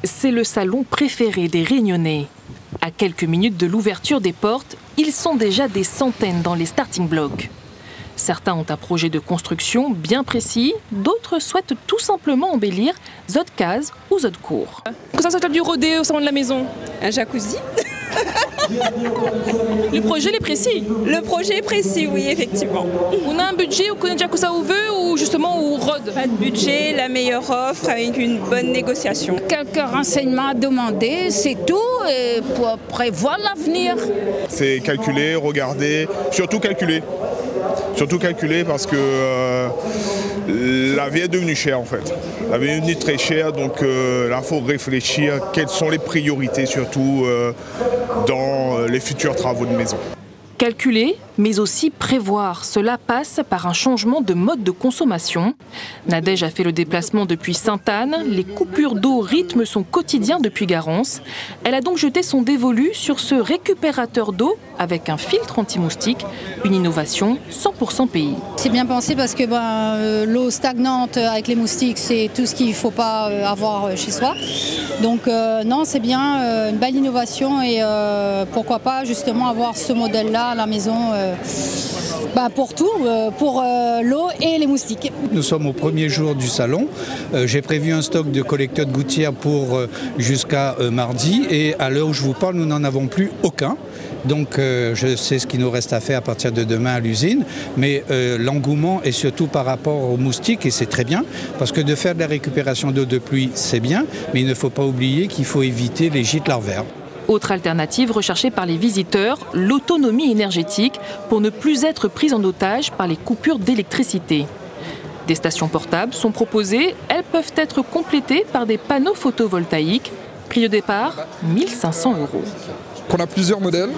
C'est le salon préféré des Réunionnais. À quelques minutes de l'ouverture des portes, ils sont déjà des centaines dans les starting blocks. Certains ont un projet de construction bien précis, d'autres souhaitent tout simplement embellir zone case ou zone cour. Que ça soit du rodé au salon de la maison. Un jacuzzi. Le projet est précis. Le projet est précis, oui, effectivement. On a un budget, on connaît déjà que ça on veut ou justement on rôde? Pas de budget, la meilleure offre avec une bonne négociation. Quelques renseignements à demander, c'est tout, et pour prévoir l'avenir. C'est calculer, regarder, surtout calculer. Surtout calculer parce que la vie est devenue chère en fait. La vie est devenue très chère, donc là il faut réfléchir quelles sont les priorités surtout dans les futurs travaux de maison. Calculer, mais aussi prévoir. Cela passe par un changement de mode de consommation. Nadège a fait le déplacement depuis Sainte-Anne. Les coupures d'eau rythment son quotidien depuis Garance. Elle a donc jeté son dévolu sur ce récupérateur d'eau avec un filtre anti-moustique, une innovation 100% pays. C'est bien pensé parce que l'eau stagnante avec les moustiques, c'est tout ce qu'il ne faut pas avoir chez soi. Donc non, c'est bien, une belle innovation et pourquoi pas justement avoir ce modèle-là à la maison pour tout, pour l'eau et les moustiques. Nous sommes au premier jour du salon. J'ai prévu un stock de collecteurs de gouttières pour jusqu'à mardi et à l'heure où je vous parle, nous n'en avons plus aucun. Donc je sais ce qu'il nous reste à faire à partir de demain à l'usine, mais l'engouement est surtout par rapport aux moustiques et c'est très bien parce que de faire de la récupération d'eau de pluie, c'est bien, mais il ne faut pas oublier qu'il faut éviter les gîtes larvaires. Autre alternative recherchée par les visiteurs, l'autonomie énergétique pour ne plus être prise en otage par les coupures d'électricité. Des stations portables sont proposées, elles peuvent être complétées par des panneaux photovoltaïques. Prix de départ, 1 500 €. On a plusieurs modèles,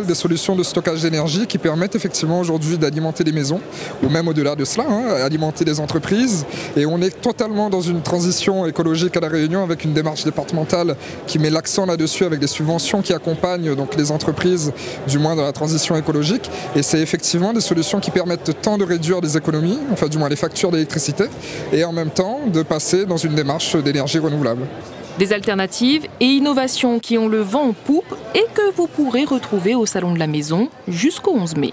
des solutions de stockage d'énergie qui permettent effectivement aujourd'hui d'alimenter les maisons, ou même au-delà de cela, alimenter les entreprises. Et on est totalement dans une transition écologique à La Réunion avec une démarche départementale qui met l'accent là-dessus avec des subventions qui accompagnent donc les entreprises, du moins dans la transition écologique. Et c'est effectivement des solutions qui permettent tant de réduire les économies, enfin du moins les factures d'électricité, et en même temps de passer dans une démarche d'énergie renouvelable. Des alternatives et innovations qui ont le vent en poupe et que vous pourrez retrouver au Salon de la Maison jusqu'au 11 mai.